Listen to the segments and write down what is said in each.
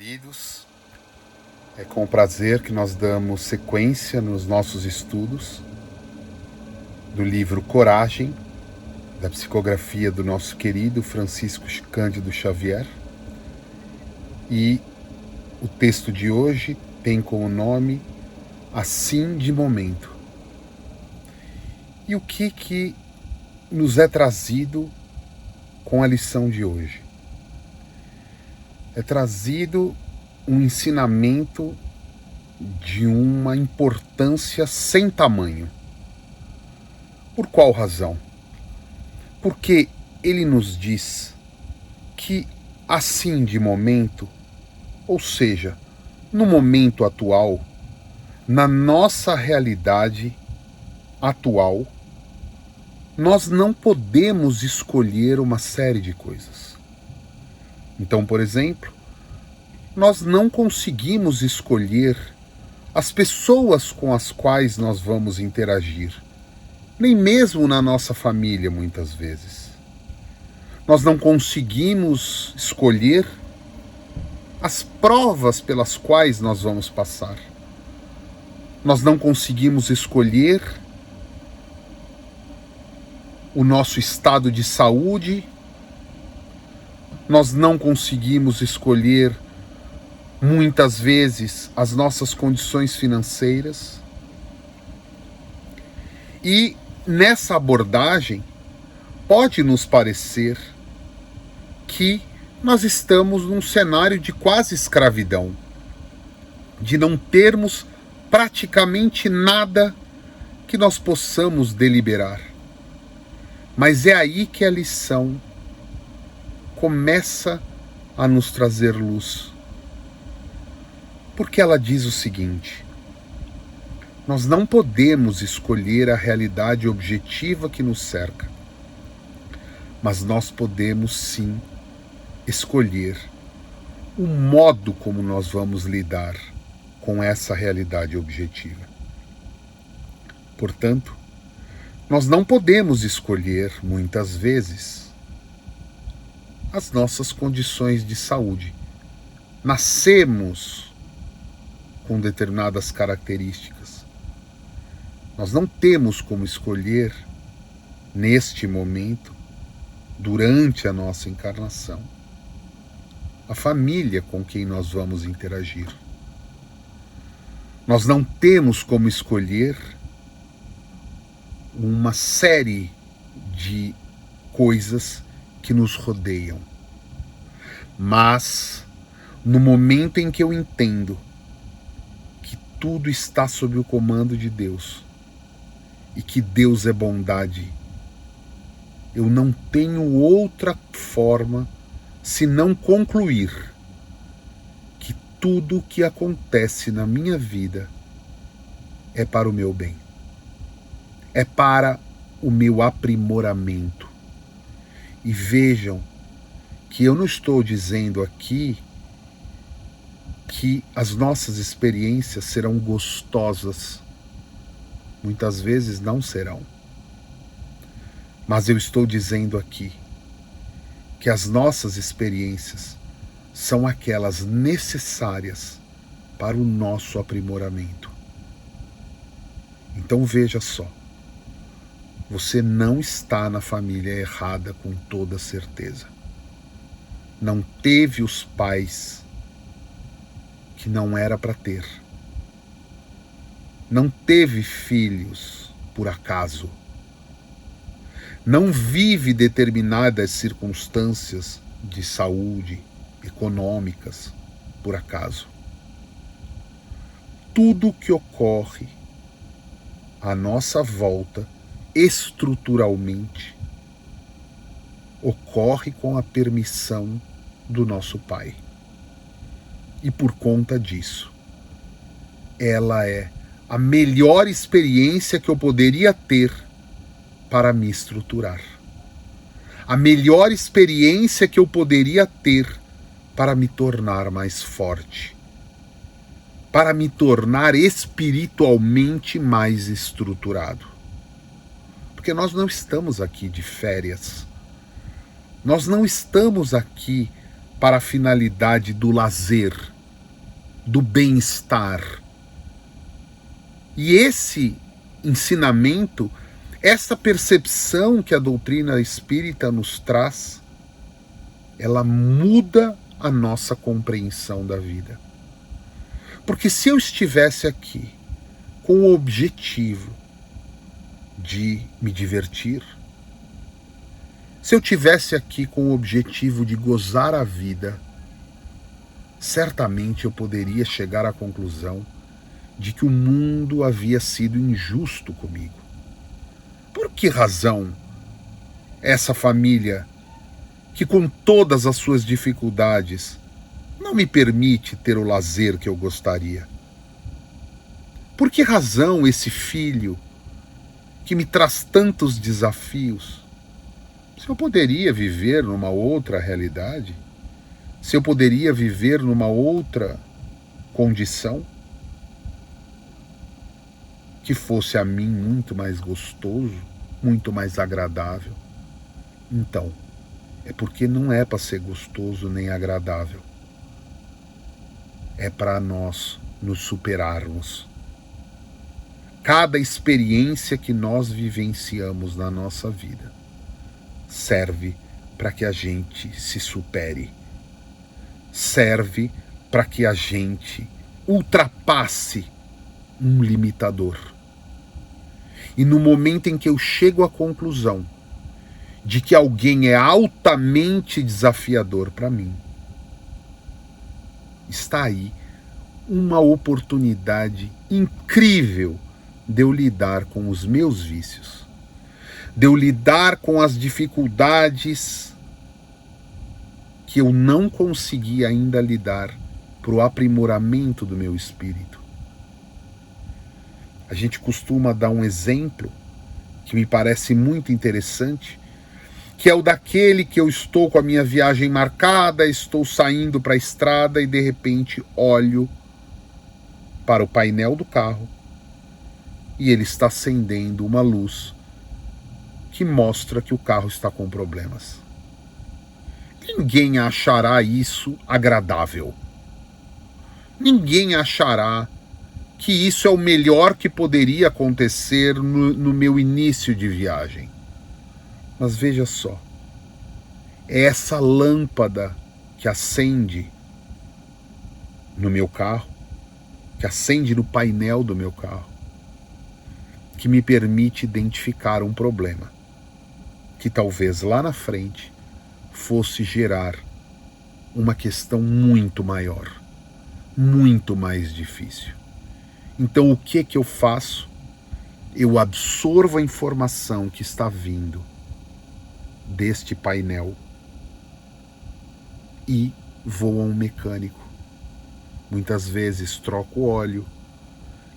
queridos, é com prazer que nós damos sequência nos nossos estudos do livro Coragem, da psicografia do nosso querido Francisco Cândido Xavier. E o texto de hoje tem como nome Assim de Momento. E o que nos é trazido com a lição de hoje? É trazido um ensinamento de uma importância sem tamanho. Por qual razão? Porque ele nos diz que assim de momento, ou seja, no momento atual, na nossa realidade atual, nós não podemos escolher uma série de coisas. Então, por exemplo, nós não conseguimos escolher as pessoas com as quais nós vamos interagir, nem mesmo na nossa família, muitas vezes. Nós não conseguimos escolher as provas pelas quais nós vamos passar. Nós não conseguimos escolher o nosso estado de saúde. Nós não conseguimos escolher, muitas vezes, as nossas condições financeiras. E nessa abordagem, pode nos parecer que nós estamos num cenário de quase escravidão, de não termos praticamente nada que nós possamos deliberar. Mas é aí que a lição começa a nos trazer luz. Porque ela diz o seguinte: nós não podemos escolher a realidade objetiva que nos cerca, mas nós podemos sim escolher o modo como nós vamos lidar com essa realidade objetiva. Portanto, nós não podemos escolher, muitas vezes, as nossas condições de saúde. Nascemos com determinadas características. Nós não temos como escolher, neste momento, durante a nossa encarnação, a família com quem nós vamos interagir. Nós não temos como escolher uma série de coisas que nos rodeiam. Mas, no momento em que eu entendo que tudo está sob o comando de Deus e que Deus é bondade, eu não tenho outra forma senão concluir que tudo o que acontece na minha vida é para o meu bem, é para o meu aprimoramento. E vejam que eu não estou dizendo aqui que as nossas experiências serão gostosas. Muitas vezes não serão. Mas eu estou dizendo aqui que as nossas experiências são aquelas necessárias para o nosso aprimoramento. Então veja só. Você não está na família errada, com toda certeza. Não teve os pais que não era para ter. Não teve filhos por acaso. Não vive determinadas circunstâncias de saúde, econômicas, por acaso. Tudo que ocorre à nossa volta, estruturalmente, ocorre com a permissão do nosso Pai. E por conta disso, ela é a melhor experiência que eu poderia ter para me estruturar. A melhor experiência que eu poderia ter para me tornar mais forte. Para me tornar espiritualmente mais estruturado. Porque nós não estamos aqui de férias. Nós não estamos aqui para a finalidade do lazer. do bem-estar. E esse ensinamento, essa percepção que a doutrina espírita nos traz, ela muda a nossa compreensão da vida. Porque se eu estivesse aqui com o objetivo de me divertir, se eu tivesse aqui com o objetivo de gozar a vida, certamente eu poderia chegar à conclusão de que o mundo havia sido injusto comigo. Por que razão essa família, que com todas as suas dificuldades, não me permite ter o lazer que eu gostaria? Por que razão esse filho, que me traz tantos desafios, se eu poderia viver numa outra realidade, se eu poderia viver numa outra condição, que fosse a mim muito mais gostoso, muito mais agradável? Então, é porque não é para ser gostoso nem agradável. É para nós nos superarmos. Cada experiência que nós vivenciamos na nossa vida serve para que a gente se supere. Serve para que a gente ultrapasse um limitador. E no momento em que eu chego à conclusão de que alguém é altamente desafiador para mim, está aí uma oportunidade incrível de eu lidar com os meus vícios, de eu lidar com as dificuldades que eu não consegui ainda lidar para o aprimoramento do meu espírito. A gente costuma dar um exemplo que me parece muito interessante, que é o daquele que eu estou com a minha viagem marcada, estou saindo para a estrada e de repente olho para o painel do carro e ele está acendendo uma luz que mostra que o carro está com problemas. Ninguém achará isso agradável. Ninguém achará que isso é o melhor que poderia acontecer no meu início de viagem. Mas veja só, é essa lâmpada que acende no meu carro, que acende no painel do meu carro, que me permite identificar um problema, que talvez lá na frente fosse gerar uma questão muito maior, muito mais difícil. Então o que eu faço? Eu absorvo a informação que está vindo deste painel e vou a um mecânico. Muitas vezes troco o óleo,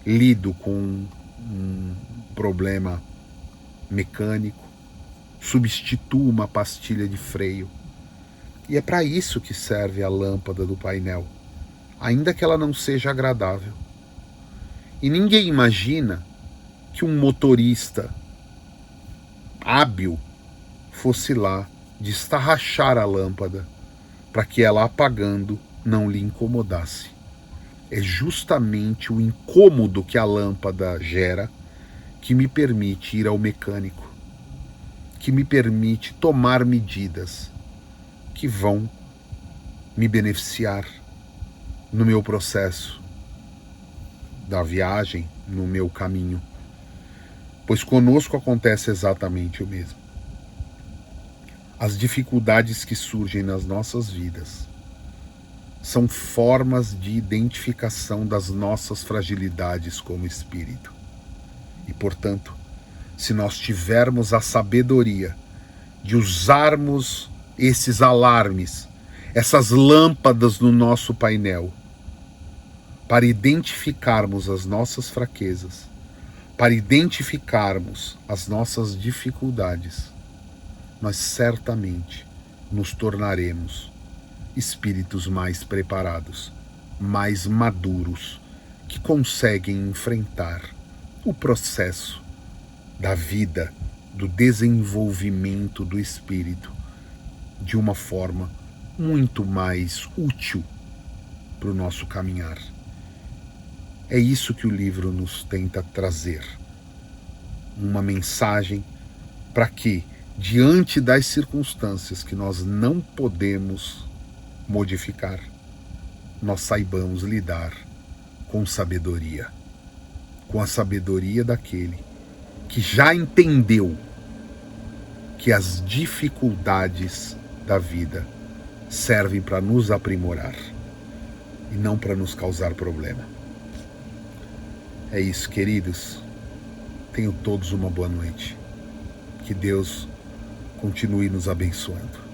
lido com um problema mecânico, substituo uma pastilha de freio. E é para isso que serve a lâmpada do painel, ainda que ela não seja agradável. E ninguém imagina que um motorista hábil fosse lá destarrachar a lâmpada para que ela, apagando, não lhe incomodasse. É justamente o incômodo que a lâmpada gera que me permite ir ao mecânico, que me permite tomar medidas que vão me beneficiar no meu processo da viagem, no meu caminho. Pois conosco acontece exatamente o mesmo. As dificuldades que surgem nas nossas vidas são formas de identificação das nossas fragilidades como espírito. E, portanto, se nós tivermos a sabedoria de usarmos esses alarmes, essas lâmpadas no nosso painel, para identificarmos as nossas fraquezas, para identificarmos as nossas dificuldades, nós certamente nos tornaremos espíritos mais preparados, mais maduros, que conseguem enfrentar o processo da vida, do desenvolvimento do espírito de uma forma muito mais útil para o nosso caminhar. É isso que o livro nos tenta trazer. Uma mensagem para que, diante das circunstâncias que nós não podemos modificar, nós saibamos lidar com sabedoria. Com a sabedoria daquele que já entendeu que as dificuldades da vida servem para nos aprimorar e não para nos causar problema. É isso, queridos. Tenham todos uma boa noite. Que Deus continue nos abençoando.